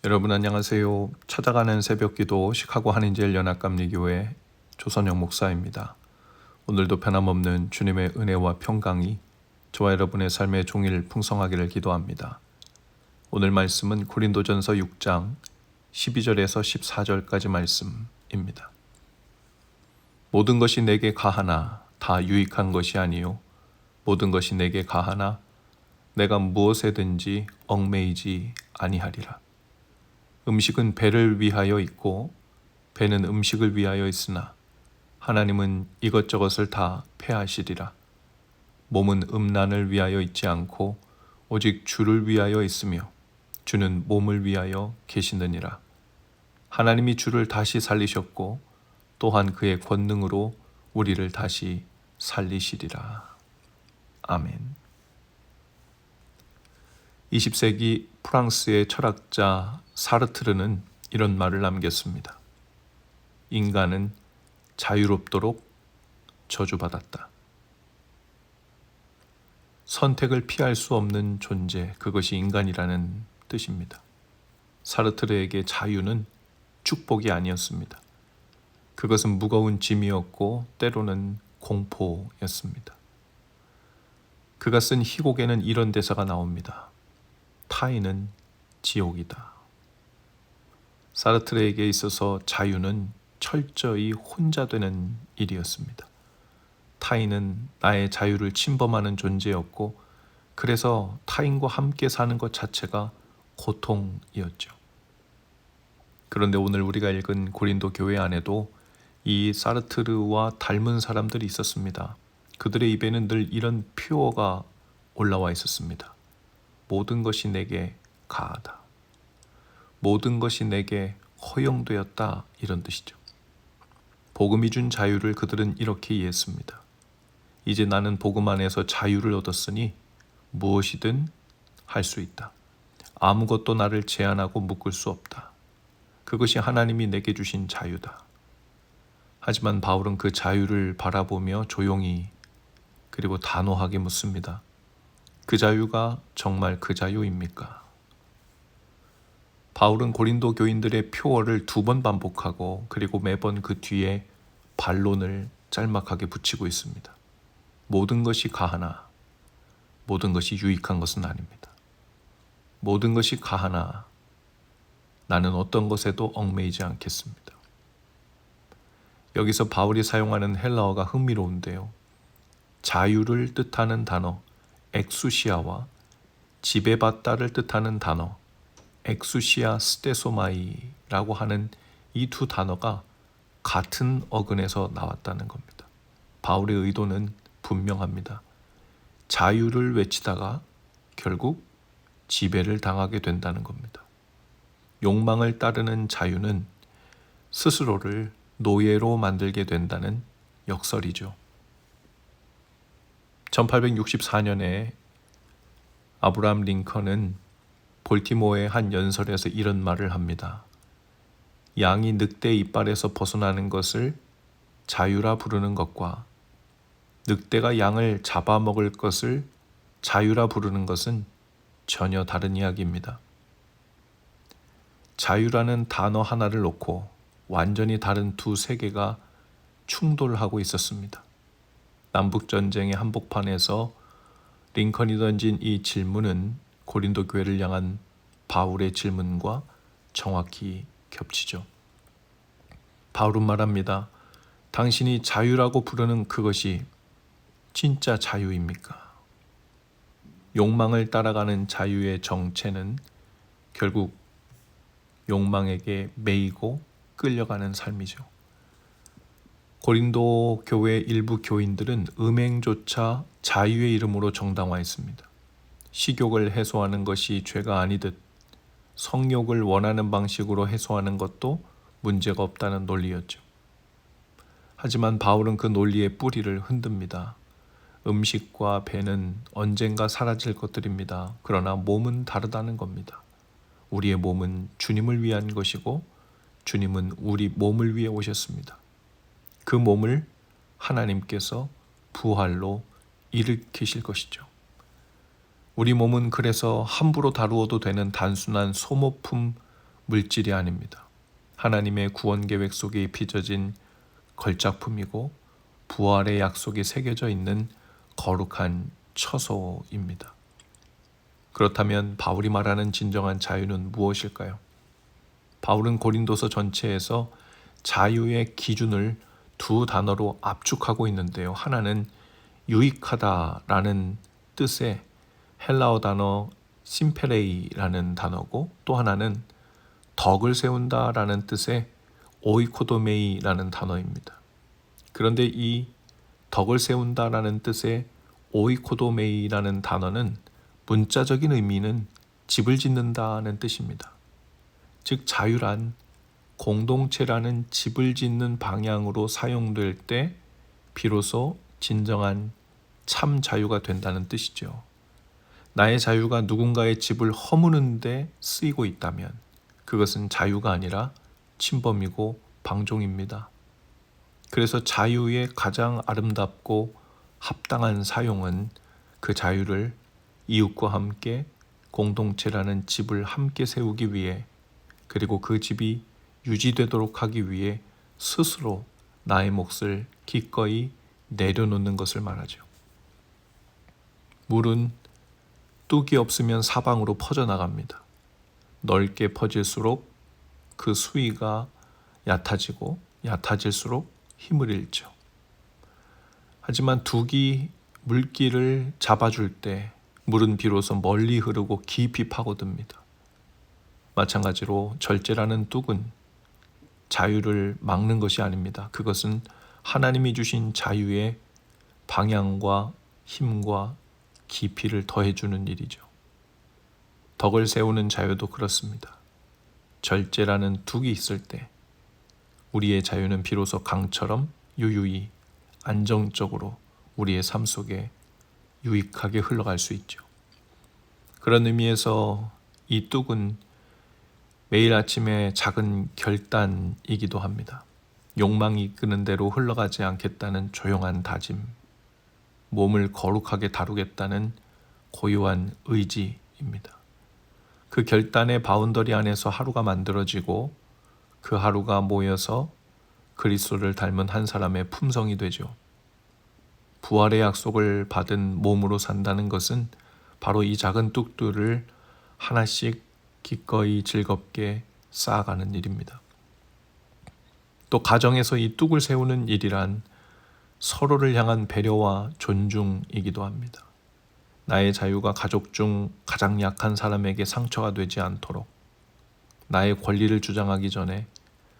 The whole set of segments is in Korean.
여러분 안녕하세요. 찾아가는 새벽기도 시카고 한인제일 연합감리교회 조선영 목사입니다. 오늘도 변함없는 주님의 은혜와 평강이 저와 여러분의 삶의 종일 풍성하기를 기도합니다. 오늘 말씀은 고린도전서 6장 12절에서 14절까지 말씀입니다. 모든 것이 내게 가하나 다 유익한 것이 아니요 모든 것이 내게 가하나 내가 무엇에든지 얽매이지 아니하리라. 음식은 배를 위하여 있고 배는 음식을 위하여 있으나 하나님은 이것저것을 다 폐하시리라. 몸은 음란을 위하여 있지 않고 오직 주를 위하여 있으며 주는 몸을 위하여 계시느니라. 하나님이 주를 다시 살리셨고 또한 그의 권능으로 우리를 다시 살리시리라. 아멘. 20세기 프랑스의 철학자 사르트르는 이런 말을 남겼습니다. 인간은 자유롭도록 저주받았다. 선택을 피할 수 없는 존재, 그것이 인간이라는 뜻입니다. 사르트르에게 자유는 축복이 아니었습니다. 그것은 무거운 짐이었고 때로는 공포였습니다. 그가 쓴 희곡에는 이런 대사가 나옵니다. 타인은 지옥이다. 사르트르에게 있어서 자유는 철저히 혼자 되는 일이었습니다. 타인은 나의 자유를 침범하는 존재였고 그래서 타인과 함께 사는 것 자체가 고통이었죠. 그런데 오늘 우리가 읽은 고린도 교회 안에도 이 사르트르와 닮은 사람들이 있었습니다. 그들의 입에는 늘 이런 표어가 올라와 있었습니다. 모든 것이 내게 가하다. 모든 것이 내게 허용되었다, 이런 뜻이죠. 복음이 준 자유를 그들은 이렇게 이해했습니다. 이제 나는 복음 안에서 자유를 얻었으니 무엇이든 할 수 있다. 아무것도 나를 제한하고 묶을 수 없다. 그것이 하나님이 내게 주신 자유다. 하지만 바울은 그 자유를 바라보며 조용히 그리고 단호하게 묻습니다. 그 자유가 정말 그 자유입니까? 바울은 고린도 교인들의 표어를 2번 반복하고 그리고 매번 그 뒤에 반론을 짤막하게 붙이고 있습니다. 모든 것이 가하나 모든 것이 유익한 것은 아닙니다. 모든 것이 가하나 나는 어떤 것에도 얽매이지 않겠습니다. 여기서 바울이 사용하는 헬라어가 흥미로운데요. 자유를 뜻하는 단어 엑수시아와 지배받다를 뜻하는 단어 엑수시아 스테소마이라고 하는 이 2 단어가 같은 어근에서 나왔다는 겁니다. 바울의 의도는 분명합니다. 자유를 외치다가 결국 지배를 당하게 된다는 겁니다. 욕망을 따르는 자유는 스스로를 노예로 만들게 된다는 역설이죠. 1864년에 아브라함 링컨은 볼티모어의 한 연설에서 이런 말을 합니다. 양이 늑대 이빨에서 벗어나는 것을 자유라 부르는 것과 늑대가 양을 잡아먹을 것을 자유라 부르는 것은 전혀 다른 이야기입니다. 자유라는 단어 하나를 놓고 완전히 다른 2 세계가 충돌하고 있었습니다. 남북전쟁의 한복판에서 링컨이 던진 이 질문은 고린도 교회를 향한 바울의 질문과 정확히 겹치죠. 바울은 말합니다. 당신이 자유라고 부르는 그것이 진짜 자유입니까? 욕망을 따라가는 자유의 정체는 결국 욕망에게 매이고 끌려가는 삶이죠. 고린도 교회 일부 교인들은 음행조차 자유의 이름으로 정당화했습니다. 식욕을 해소하는 것이 죄가 아니듯 성욕을 원하는 방식으로 해소하는 것도 문제가 없다는 논리였죠. 하지만 바울은 그 논리의 뿌리를 흔듭니다. 음식과 배는 언젠가 사라질 것들입니다. 그러나 몸은 다르다는 겁니다. 우리의 몸은 주님을 위한 것이고 주님은 우리 몸을 위해 오셨습니다. 그 몸을 하나님께서 부활로 일으키실 것이죠. 우리 몸은 그래서 함부로 다루어도 되는 단순한 소모품 물질이 아닙니다. 하나님의 구원 계획 속에 빚어진 걸작품이고 부활의 약속이 새겨져 있는 거룩한 처소입니다. 그렇다면 바울이 말하는 진정한 자유는 무엇일까요? 바울은 고린도서 전체에서 자유의 기준을 두 단어로 압축하고 있는데요. 하나는 유익하다라는 뜻의 헬라어 단어 심페레이라는 단어고, 또 하나는 덕을 세운다라는 뜻의 오이코도메이라는 단어입니다. 그런데 이 덕을 세운다라는 뜻의 오이코도메이라는 단어는 문자적인 의미는 집을 짓는다는 뜻입니다. 즉 자유란 공동체라는 집을 짓는 방향으로 사용될 때 비로소 진정한 참 자유가 된다는 뜻이죠. 나의 자유가 누군가의 집을 허무는 데 쓰이고 있다면 그것은 자유가 아니라 침범이고 방종입니다. 그래서 자유의 가장 아름답고 합당한 사용은 그 자유를 이웃과 함께 공동체라는 집을 함께 세우기 위해, 그리고 그 집이 유지되도록 하기 위해 스스로 나의 몫을 기꺼이 내려놓는 것을 말하죠. 물은 뚝이 없으면 사방으로 퍼져나갑니다. 넓게 퍼질수록 그 수위가 얕아지고 얕아질수록 힘을 잃죠. 하지만 뚝이 물기를 잡아줄 때 물은 비로소 멀리 흐르고 깊이 파고듭니다. 마찬가지로 절제라는 뚝은 자유를 막는 것이 아닙니다. 그것은 하나님이 주신 자유의 방향과 힘과 깊이를 더해주는 일이죠. 덕을 세우는 자유도 그렇습니다. 절제라는 뚝이 있을 때 우리의 자유는 비로소 강처럼 유유히 안정적으로 우리의 삶 속에 유익하게 흘러갈 수 있죠. 그런 의미에서 이 뚝은 매일 아침에 작은 결단이기도 합니다. 욕망이 이끄는 대로 흘러가지 않겠다는 조용한 다짐, 몸을 거룩하게 다루겠다는 고요한 의지입니다. 그 결단의 바운더리 안에서 하루가 만들어지고 그 하루가 모여서 그리스도를 닮은 한 사람의 품성이 되죠. 부활의 약속을 받은 몸으로 산다는 것은 바로 이 작은 뚝들을 하나씩 기꺼이 즐겁게 쌓아가는 일입니다. 또 가정에서 이 뚝을 세우는 일이란 서로를 향한 배려와 존중이기도 합니다. 나의 자유가 가족 중 가장 약한 사람에게 상처가 되지 않도록 나의 권리를 주장하기 전에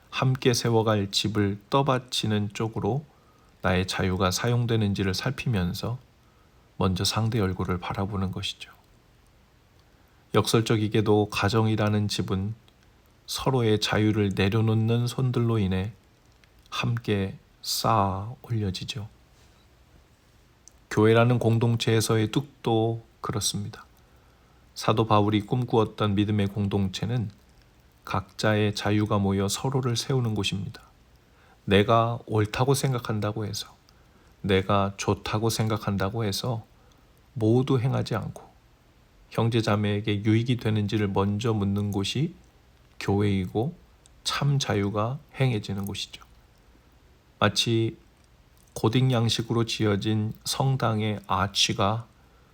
함께 세워갈 집을 떠받치는 쪽으로 나의 자유가 사용되는지를 살피면서 먼저 상대 얼굴을 바라보는 것이죠. 역설적이게도 가정이라는 집은 서로의 자유를 내려놓는 손들로 인해 함께 쌓아 올려지죠. 교회라는 공동체에서의 뚝도 그렇습니다. 사도 바울이 꿈꾸었던 믿음의 공동체는 각자의 자유가 모여 서로를 세우는 곳입니다. 내가 옳다고 생각한다고 해서, 내가 좋다고 생각한다고 해서 모두 행하지 않고 형제자매에게 유익이 되는지를 먼저 묻는 곳이 교회이고 참 자유가 행해지는 곳이죠. 마치 고딕 양식으로 지어진 성당의 아치가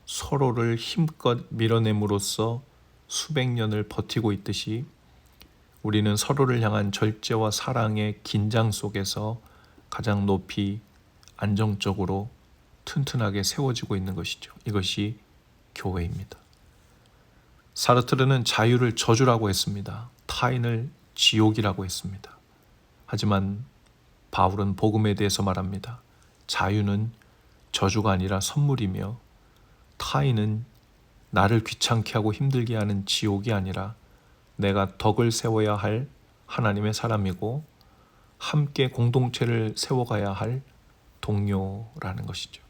서로를 힘껏 밀어냄으로써 수백 년을 버티고 있듯이 우리는 서로를 향한 절제와 사랑의 긴장 속에서 가장 높이 안정적으로 튼튼하게 세워지고 있는 것이죠. 이것이 교회입니다. 사르트르는 자유를 저주라고 했습니다. 타인을 지옥이라고 했습니다. 하지만 바울은 복음에 대해서 말합니다. 자유는 저주가 아니라 선물이며 타인은 나를 귀찮게 하고 힘들게 하는 지옥이 아니라 내가 덕을 세워야 할 하나님의 사람이고 함께 공동체를 세워가야 할 동료라는 것이죠.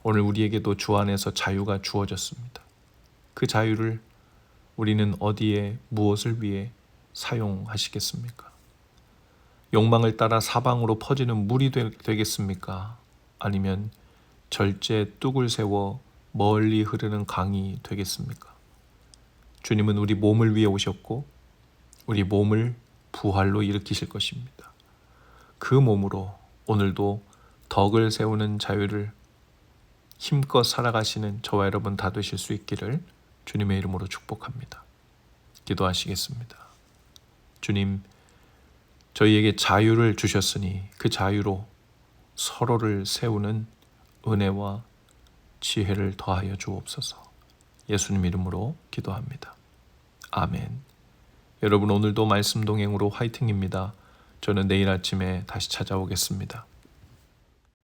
오늘 우리에게도 주 안에서 자유가 주어졌습니다. 그 자유를 우리는 어디에 무엇을 위해 사용하시겠습니까? 욕망을 따라 사방으로 퍼지는 물이 되겠습니까? 아니면 절제 뚝을 세워 멀리 흐르는 강이 되겠습니까? 주님은 우리 몸을 위해 오셨고 우리 몸을 부활로 일으키실 것입니다. 그 몸으로 오늘도 덕을 세우는 자유를 힘껏 살아가시는 저와 여러분 다 되실 수 있기를 주님의 이름으로 축복합니다. 기도하시겠습니다. 주님, 저희에게 자유를 주셨으니 그 자유로 서로를 세우는 은혜와 지혜를 더하여 주옵소서. 예수님 이름으로 기도합니다. 아멘. 여러분 오늘도 말씀 동행으로 화이팅입니다. 저는 내일 아침에 다시 찾아오겠습니다.